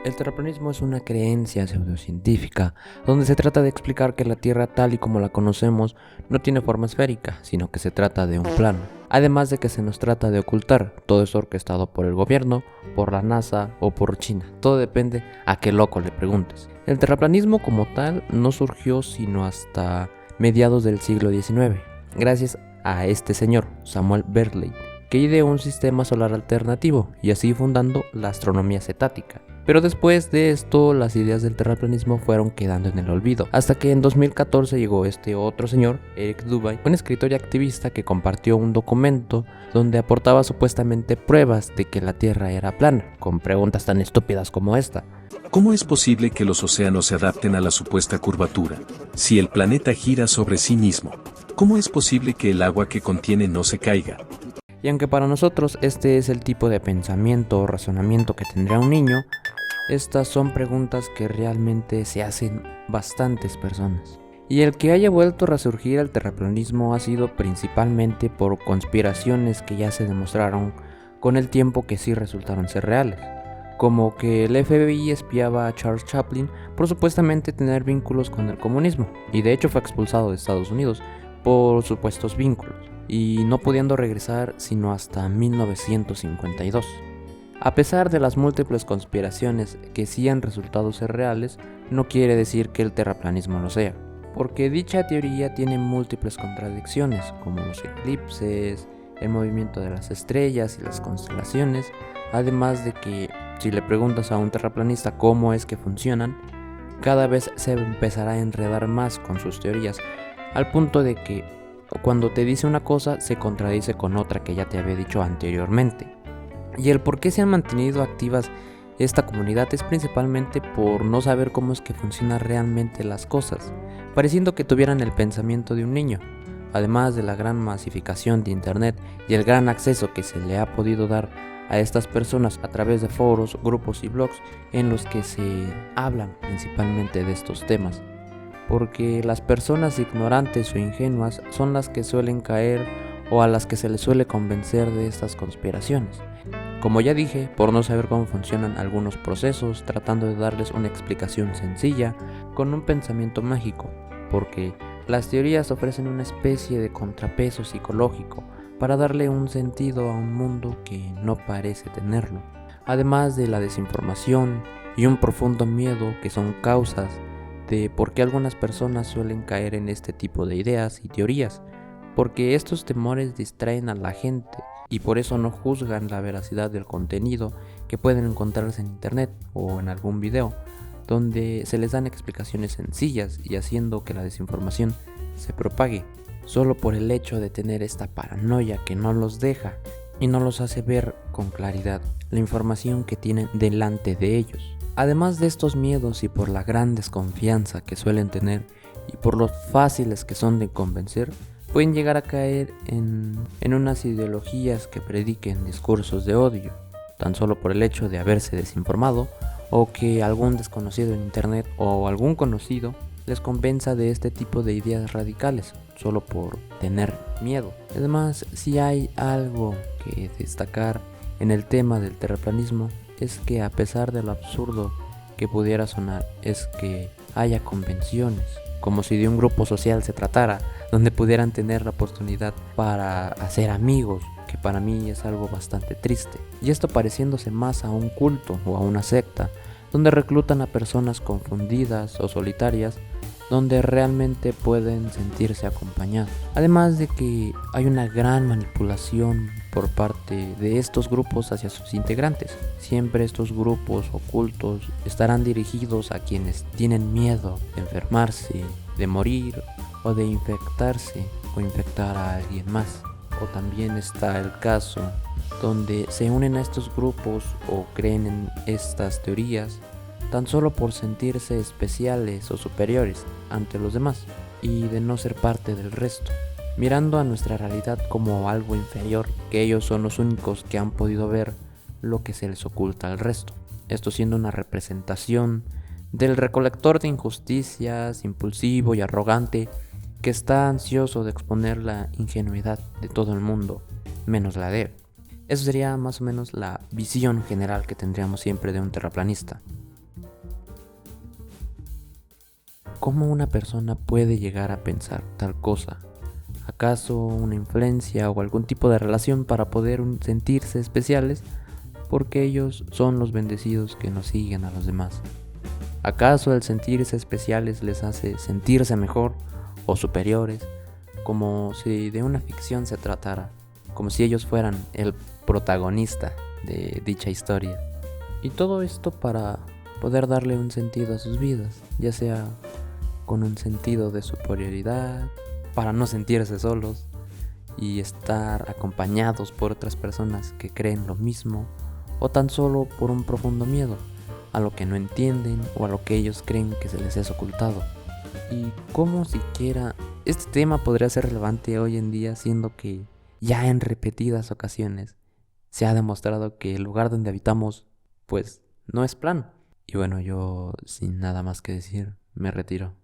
El terraplanismo es una creencia pseudocientífica, donde se trata de explicar que la Tierra tal y como la conocemos no tiene forma esférica, sino que se trata de un plano. Además de que se nos trata de ocultar, todo es orquestado por el gobierno, por la NASA o por China. Todo depende a qué loco le preguntes. El terraplanismo como tal no surgió sino hasta mediados del siglo XIX, gracias a este señor, Samuel Berkeley, que ideó un sistema solar alternativo y así fundando la astronomía cetática. Pero después de esto, las ideas del terraplanismo fueron quedando en el olvido, hasta que en 2014 llegó este otro señor, Eric Dubay, un escritor y activista que compartió un documento donde aportaba supuestamente pruebas de que la Tierra era plana, con preguntas tan estúpidas como esta. ¿Cómo es posible que los océanos se adapten a la supuesta curvatura, si el planeta gira sobre sí mismo? ¿Cómo es posible que el agua que contiene no se caiga? Y aunque para nosotros este es el tipo de pensamiento o razonamiento que tendría un niño, estas son preguntas que realmente se hacen bastantes personas. Y el que haya vuelto a resurgir el terraplanismo ha sido principalmente por conspiraciones que ya se demostraron con el tiempo que sí resultaron ser reales, como que el FBI espiaba a Charles Chaplin por supuestamente tener vínculos con el comunismo, y de hecho fue expulsado de Estados Unidos por supuestos vínculos, y no pudiendo regresar sino hasta 1952. A pesar de las múltiples conspiraciones que sí han resultado ser reales, no quiere decir que el terraplanismo lo sea, porque dicha teoría tiene múltiples contradicciones, como los eclipses, el movimiento de las estrellas y las constelaciones, además de que si le preguntas a un terraplanista cómo es que funcionan, cada vez se empezará a enredar más con sus teorías, al punto de que cuando te dice una cosa se contradice con otra que ya te había dicho anteriormente. Y el por qué se han mantenido activas esta comunidad es principalmente por no saber cómo es que funcionan realmente las cosas, pareciendo que tuvieran el pensamiento de un niño, además de la gran masificación de internet y el gran acceso que se le ha podido dar a estas personas a través de foros, grupos y blogs en los que se hablan principalmente de estos temas, porque las personas ignorantes o ingenuas son las que suelen caer o a las que se les suele convencer de estas conspiraciones. Como ya dije, por no saber cómo funcionan algunos procesos, tratando de darles una explicación sencilla, con un pensamiento mágico, porque las teorías ofrecen una especie de contrapeso psicológico para darle un sentido a un mundo que no parece tenerlo, además de la desinformación y un profundo miedo que son causas de por qué algunas personas suelen caer en este tipo de ideas y teorías, porque estos temores distraen a la gente y por eso no juzgan la veracidad del contenido que pueden encontrarse en internet o en algún video, donde se les dan explicaciones sencillas y haciendo que la desinformación se propague, solo por el hecho de tener esta paranoia que no los deja y no los hace ver con claridad la información que tienen delante de ellos. Además de estos miedos y por la gran desconfianza que suelen tener y por lo fáciles que son de convencer, pueden llegar a caer en unas ideologías que prediquen discursos de odio, tan solo por el hecho de haberse desinformado o que algún desconocido en internet o algún conocido les convenza de este tipo de ideas radicales, solo por tener miedo. Además, si hay algo que destacar en el tema del terraplanismo, es que a pesar de lo absurdo que pudiera sonar, es que haya convenciones, como si de un grupo social se tratara, donde pudieran tener la oportunidad para hacer amigos, que para mí es algo bastante triste. Y esto pareciéndose más a un culto o a una secta, donde reclutan a personas confundidas o solitarias, donde realmente pueden sentirse acompañados. Además de que hay una gran manipulación por parte de estos grupos hacia sus integrantes. Siempre estos grupos ocultos estarán dirigidos a quienes tienen miedo de enfermarse, de morir o de infectarse o infectar a alguien más. O también está el caso donde se unen a estos grupos o creen en estas teorías tan solo por sentirse especiales o superiores ante los demás y de no ser parte del resto, mirando a nuestra realidad como algo inferior, que ellos son los únicos que han podido ver lo que se les oculta al resto, esto siendo una representación del recolector de injusticias, impulsivo y arrogante, que está ansioso de exponer la ingenuidad de todo el mundo, menos la de él. Eso sería más o menos la visión general que tendríamos siempre de un terraplanista. ¿Cómo una persona puede llegar a pensar tal cosa? ¿Acaso una influencia o algún tipo de relación para poder sentirse especiales? Porque ellos son los bendecidos que nos siguen a los demás. ¿Acaso el sentirse especiales les hace sentirse mejor o superiores? Como si de una ficción se tratara, como si ellos fueran el protagonista de dicha historia. Y todo esto para poder darle un sentido a sus vidas, ya sea con un sentido de superioridad, para no sentirse solos y estar acompañados por otras personas que creen lo mismo, o tan solo por un profundo miedo a lo que no entienden o a lo que ellos creen que se les es ocultado. Y cómo siquiera este tema podría ser relevante hoy en día, siendo que ya en repetidas ocasiones se ha demostrado que el lugar donde habitamos pues no es plano. Y bueno, yo sin nada más que decir, me retiro.